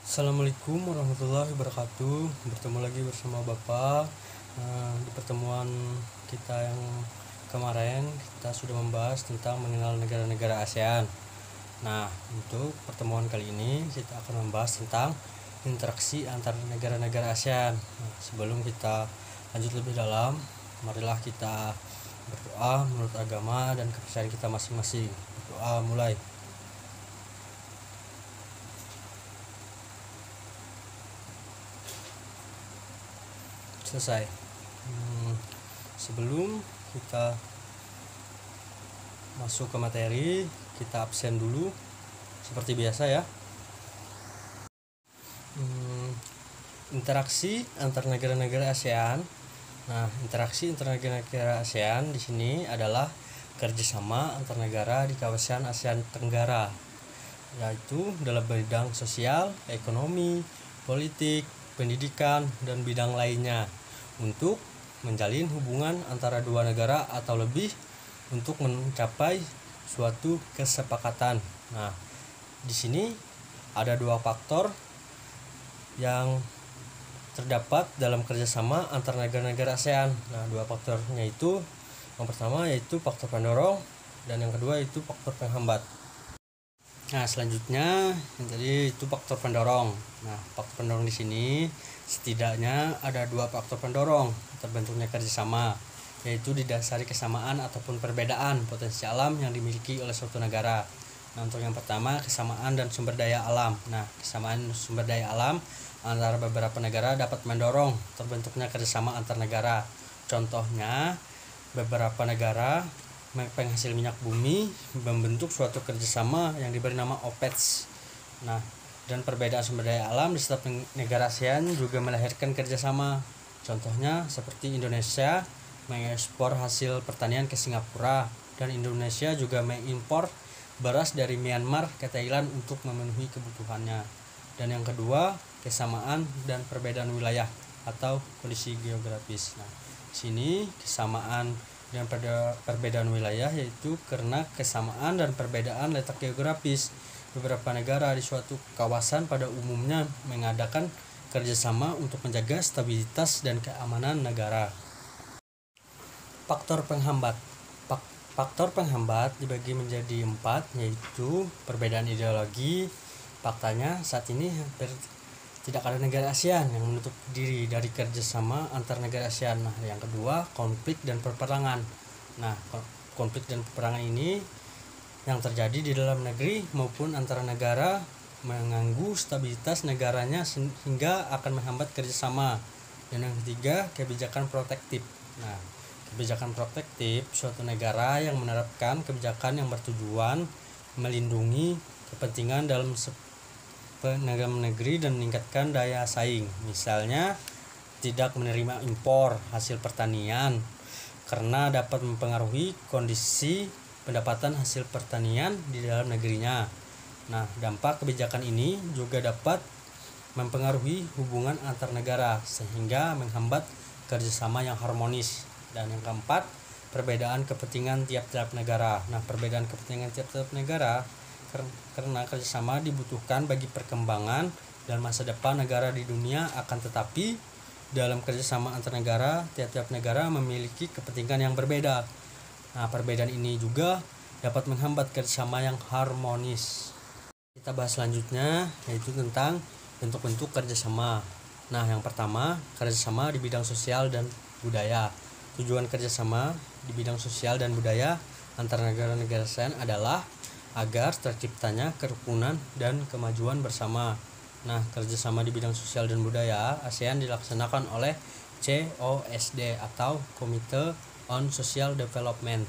Assalamualaikum warahmatullahi wabarakatuh. Bertemu lagi bersama Bapak. Di pertemuan kita yang kemarin kita sudah membahas tentang mengenal negara-negara ASEAN. Nah, untuk pertemuan kali ini kita akan membahas tentang interaksi antar negara-negara ASEAN. Nah, sebelum kita lanjut lebih dalam, marilah kita berdoa menurut agama dan kepercayaan kita masing-masing. Berdoa mulai. Selesai. Sebelum kita masuk ke materi, kita absen dulu seperti biasa ya. Interaksi antar negara-negara ASEAN. Nah, interaksi antar negara-negara ASEAN di sini adalah kerjasama antar negara di kawasan ASEAN Tenggara, yaitu dalam bidang sosial, ekonomi, politik, pendidikan, dan bidang lainnya untuk menjalin hubungan antara dua negara atau lebih untuk mencapai suatu kesepakatan. Nah, di sini ada dua faktor yang terdapat dalam kerjasama antar negara-negara ASEAN. Nah, dua faktornya itu, yang pertama yaitu faktor pendorong dan yang kedua itu faktor penghambat. Nah, selanjutnya yang tadi itu faktor pendorong. Nah, faktor pendorong di sini setidaknya ada dua faktor pendorong terbentuknya kerjasama, yaitu didasari kesamaan ataupun perbedaan potensi alam yang dimiliki oleh suatu negara. Nah, untuk yang pertama kesamaan dan sumber daya alam. Nah, kesamaan sumber daya alam antara beberapa negara dapat mendorong terbentuknya kerjasama antar negara. Contohnya, beberapa negara penghasil minyak bumi membentuk suatu kerjasama yang diberi nama OPEC. Nah, dan perbedaan sumber daya alam di setiap negara ASEAN juga melahirkan kerjasama. Contohnya seperti Indonesia mengekspor hasil pertanian ke Singapura, dan Indonesia juga mengimpor beras dari Myanmar ke Thailand untuk memenuhi kebutuhannya. Dan yang kedua, kesamaan dan perbedaan wilayah atau kondisi geografis. Nah, sini kesamaan dan perbedaan wilayah yaitu karena kesamaan dan perbedaan letak geografis. Beberapa negara di suatu kawasan pada umumnya mengadakan kerjasama untuk menjaga stabilitas dan keamanan negara. Faktor penghambat. Faktor penghambat dibagi menjadi 4, yaitu perbedaan ideologi. Faktanya saat ini hampir tidak ada negara ASEAN yang menutup diri dari kerjasama antar negara ASEAN. Nah, yang kedua, konflik dan peperangan. Nah, konflik dan peperangan ini yang terjadi di dalam negeri maupun antara negara mengganggu stabilitas negaranya sehingga akan menghambat kerjasama. Dan yang ketiga, kebijakan protektif. Nah, kebijakan protektif suatu negara yang menerapkan kebijakan yang bertujuan melindungi kepentingan dalam negeri dan meningkatkan daya saing. Misalnya, tidak menerima impor hasil pertanian karena dapat mempengaruhi kondisi pendapatan hasil pertanian di dalam negerinya. Nah, dampak kebijakan ini juga dapat mempengaruhi hubungan antar negara sehingga menghambat kerjasama yang harmonis. Dan yang keempat, perbedaan kepentingan tiap-tiap negara. Nah, perbedaan kepentingan tiap-tiap negara karena kerjasama dibutuhkan bagi perkembangan dan masa depan negara di dunia, akan tetapi dalam kerjasama antar negara, tiap-tiap negara memiliki kepentingan yang berbeda. Nah, perbedaan ini juga dapat menghambat kerjasama yang harmonis. Kita bahas selanjutnya yaitu tentang bentuk-bentuk kerjasama. Nah, yang pertama, kerjasama di bidang sosial dan budaya. Tujuan kerjasama di bidang sosial dan budaya antara negara-negara ASEAN adalah agar terciptanya kerukunan dan kemajuan bersama. Nah, kerjasama di bidang sosial dan budaya ASEAN dilaksanakan oleh COSD atau Committee on Social Development.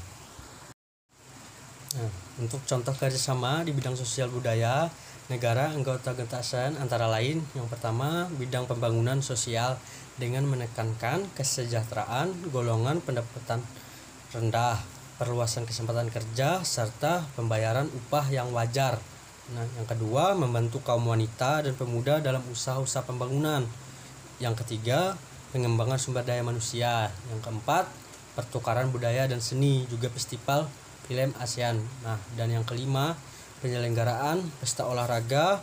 Nah, untuk contoh kerjasama di bidang sosial budaya negara anggota ASEAN antara lain, yang pertama, bidang pembangunan sosial dengan menekankan kesejahteraan golongan pendapatan rendah, perluasan kesempatan kerja, serta pembayaran upah yang wajar. Nah, yang kedua, membantu kaum wanita dan pemuda dalam usaha-usaha pembangunan. Yang ketiga, pengembangan sumber daya manusia. Yang keempat, pertukaran budaya dan seni, juga festival film ASEAN. Nah, dan yang kelima, penyelenggaraan pesta olahraga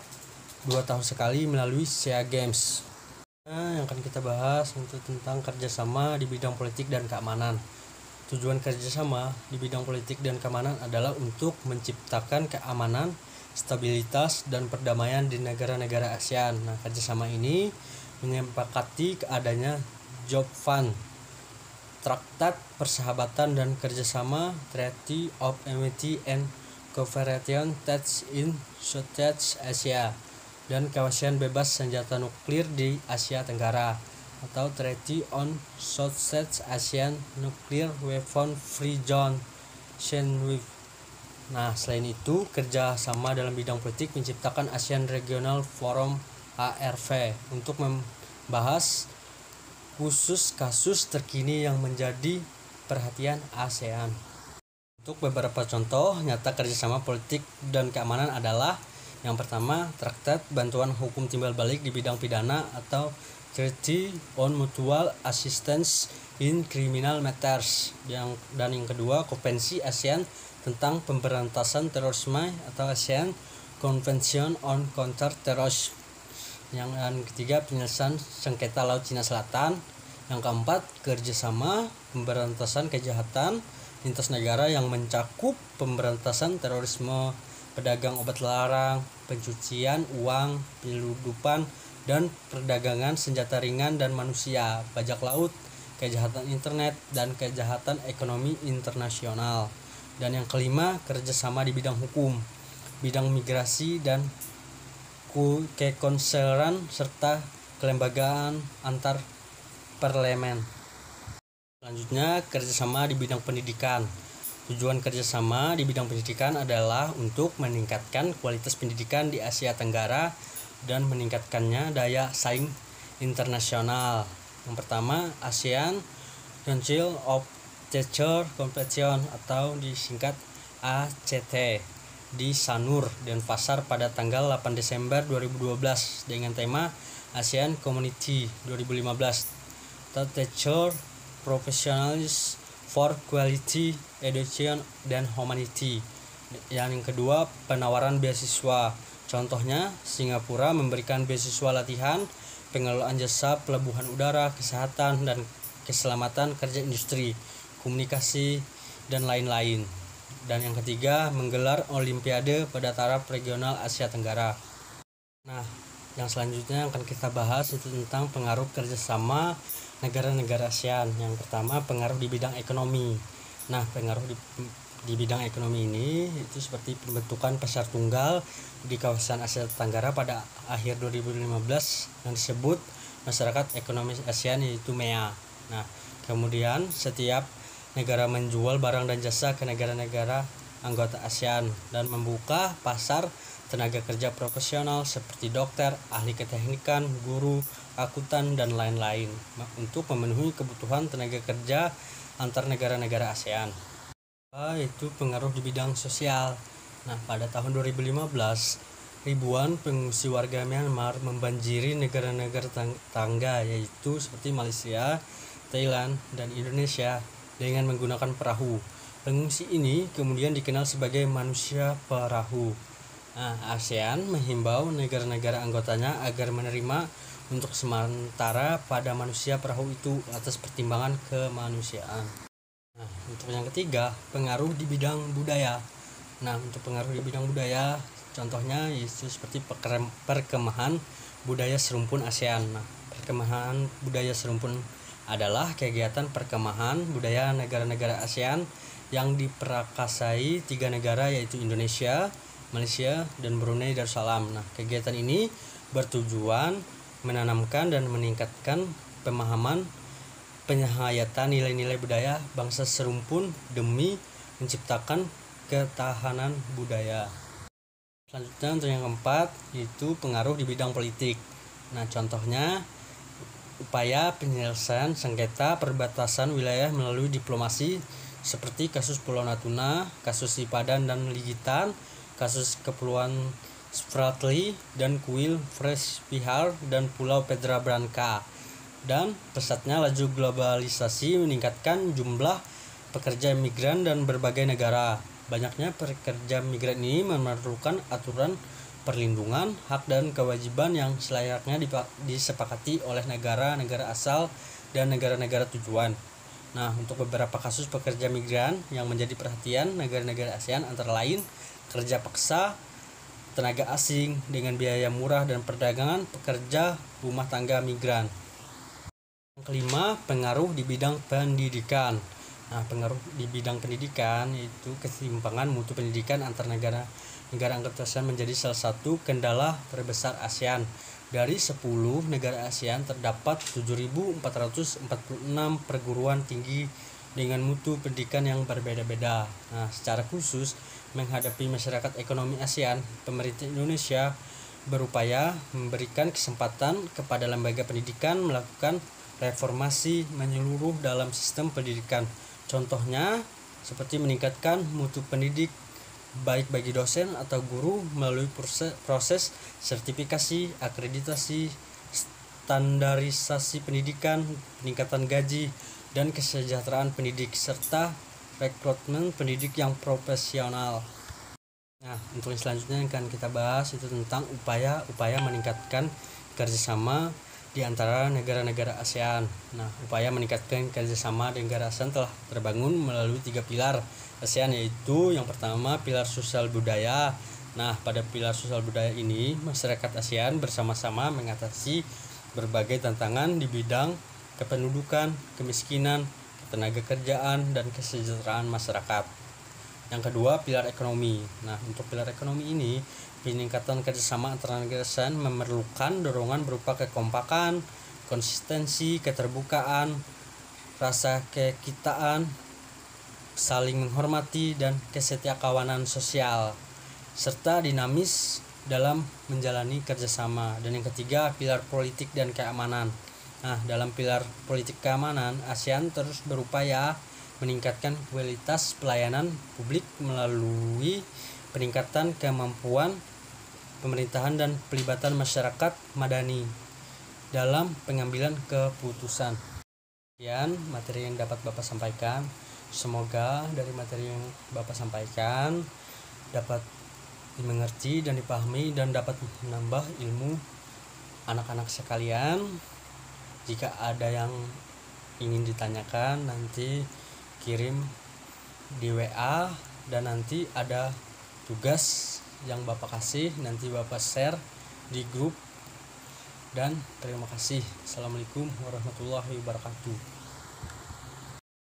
2 tahun sekali melalui SEA Games. Nah, yang akan kita bahas untuk tentang kerjasama di bidang politik dan keamanan. Tujuan kerjasama di bidang politik dan keamanan adalah untuk menciptakan keamanan, stabilitas, dan perdamaian di negara-negara ASEAN. Nah, kerjasama ini menyepakati adanya Job Fund, Traktat Persahabatan dan Kerjasama Treaty of Amity and Cooperation in Southeast Asia, dan kawasan bebas senjata nuklir di Asia Tenggara atau Treaty on Southeast Asian Nuclear Weapon Free Zone (SENWIF). Nah, selain itu, kerjasama dalam bidang politik menciptakan ASEAN Regional Forum ARV untuk membahas khusus kasus terkini yang menjadi perhatian ASEAN. Untuk beberapa contoh nyata kerjasama politik dan keamanan adalah yang pertama, Traktat Bantuan Hukum Timbal Balik di bidang pidana atau Treaty on Mutual Assistance in Criminal Matters. Dan yang kedua, Konvensi ASEAN tentang Pemberantasan Terorisme atau ASEAN Convention on Counter-Terrorism. Yang ketiga, penyelesaian sengketa Laut Cina Selatan. Yang keempat, kerjasama pemberantasan kejahatan lintas negara yang mencakup pemberantasan terorisme, pedagang obat larang, pencucian uang, penyeludupan, dan perdagangan senjata ringan dan manusia, bajak laut, kejahatan internet, dan kejahatan ekonomi internasional. Dan yang kelima, kerjasama di bidang hukum, bidang migrasi dan kekonseran serta kelembagaan antar parlemen. Selanjutnya, kerjasama di bidang pendidikan. Tujuan kerjasama di bidang pendidikan adalah untuk meningkatkan kualitas pendidikan di Asia Tenggara dan meningkatkannya daya saing internasional. Yang pertama, ASEAN Council of Teacher Competition atau disingkat ACT di Sanur, Denpasar pada tanggal 8 Desember 2012 dengan tema ASEAN Community 2015 atau Teacher Professionals for Quality Education dan Humanity. Yang kedua, penawaran beasiswa. Contohnya, Singapura memberikan beasiswa latihan, pengelolaan jasa pelabuhan udara, kesehatan dan keselamatan kerja industri, komunikasi, dan lain-lain. Dan yang ketiga, menggelar Olimpiade pada taraf regional Asia Tenggara. Nah, yang selanjutnya akan kita bahas itu tentang pengaruh kerjasama negara-negara ASEAN. Yang pertama, pengaruh di bidang ekonomi. Nah, pengaruh di bidang ekonomi ini itu seperti pembentukan pasar tunggal di kawasan Asia Tenggara pada akhir 2015 yang disebut Masyarakat Ekonomi ASEAN, yaitu MEA. Nah, kemudian setiap negara menjual barang dan jasa ke negara-negara anggota ASEAN dan membuka pasar tenaga kerja profesional seperti dokter, ahli keteknikan, guru, akuntan, dan lain-lain untuk memenuhi kebutuhan tenaga kerja antar negara-negara ASEAN. Itu pengaruh di bidang sosial. Nah, pada tahun 2015, ribuan pengungsi warga Myanmar membanjiri negara-negara tetangga yaitu seperti Malaysia, Thailand, dan Indonesia dengan menggunakan perahu. Pengungsi ini kemudian dikenal sebagai manusia perahu. Nah, ASEAN menghimbau negara-negara anggotanya agar menerima untuk sementara pada manusia perahu itu atas pertimbangan kemanusiaan. Nah, untuk yang ketiga, pengaruh di bidang budaya. Nah, untuk pengaruh di bidang budaya, contohnya yaitu seperti perkemahan budaya serumpun ASEAN. Nah, perkemahan budaya serumpun adalah kegiatan perkemahan budaya negara-negara ASEAN yang diperakasai 3 negara yaitu Indonesia, Malaysia, dan Brunei Darussalam. Nah, kegiatan ini bertujuan menanamkan dan meningkatkan pemahaman penyayatan nilai-nilai budaya bangsa serumpun demi menciptakan ketahanan budaya. Selanjutnya untuk yang keempat yaitu pengaruh di bidang politik. Nah, contohnya upaya penyelesaian sengketa perbatasan wilayah melalui diplomasi seperti kasus Pulau Natuna, kasus Sipadan dan Ligitan, kasus Kepulauan Spratly dan kuil Fresh Bihar dan Pulau Pedra Branca. Dan pesatnya laju globalisasi meningkatkan jumlah pekerja migran dan berbagai negara. Banyaknya pekerja migran ini memerlukan aturan perlindungan, hak dan kewajiban yang selayaknya disepakati oleh negara-negara asal dan negara-negara tujuan. Nah, untuk beberapa kasus pekerja migran yang menjadi perhatian negara-negara ASEAN antara lain kerja paksa, tenaga asing dengan biaya murah, dan perdagangan pekerja rumah tangga migran. Yang kelima, pengaruh di bidang pendidikan. Nah, pengaruh di bidang pendidikan yaitu ketimpangan mutu pendidikan antar negara anggota ASEAN menjadi salah satu kendala terbesar ASEAN. Dari 10 negara ASEAN terdapat 7.446 perguruan tinggi dengan mutu pendidikan yang berbeda-beda. Nah, secara khusus menghadapi masyarakat ekonomi ASEAN, pemerintah Indonesia berupaya memberikan kesempatan kepada lembaga pendidikan melakukan reformasi menyeluruh dalam sistem pendidikan. Contohnya seperti meningkatkan mutu pendidik baik bagi dosen atau guru melalui proses sertifikasi, akreditasi, standarisasi pendidikan, peningkatan gaji dan kesejahteraan pendidik, serta rekrutmen pendidik yang profesional. Nah, untuk yang selanjutnya yang akan kita bahas itu tentang upaya meningkatkan kerjasama di antara negara-negara ASEAN. Nah, upaya meningkatkan kerjasama di negara ASEAN telah terbangun melalui 3 pilar ASEAN, yaitu yang pertama pilar sosial budaya. Nah, pada pilar sosial budaya ini masyarakat ASEAN bersama-sama mengatasi berbagai tantangan di bidang kependudukan, kemiskinan, ketenaga kerjaan, dan kesejahteraan masyarakat. Yang kedua, pilar ekonomi. Nah, untuk pilar ekonomi ini peningkatan kerjasama antara negara ASEAN memerlukan dorongan berupa kekompakan, konsistensi, keterbukaan, rasa kekitaan, saling menghormati, dan kesetiakawanan sosial, serta dinamis dalam menjalani kerjasama. Dan yang ketiga, pilar politik dan keamanan. Nah, dalam pilar politik keamanan, ASEAN terus berupaya meningkatkan kualitas pelayanan publik melalui peningkatan kemampuan pemerintahan dan pelibatan masyarakat madani dalam pengambilan keputusan. Sekian materi yang dapat Bapak sampaikan. Semoga dari materi yang Bapak sampaikan dapat dimengerti dan dipahami dan dapat menambah ilmu anak-anak sekalian. Jika ada yang ingin ditanyakan, nanti kirim di WA, dan nanti ada tugas yang Bapak kasih, nanti Bapak share di grup. Dan terima kasih. Assalamualaikum warahmatullahi wabarakatuh.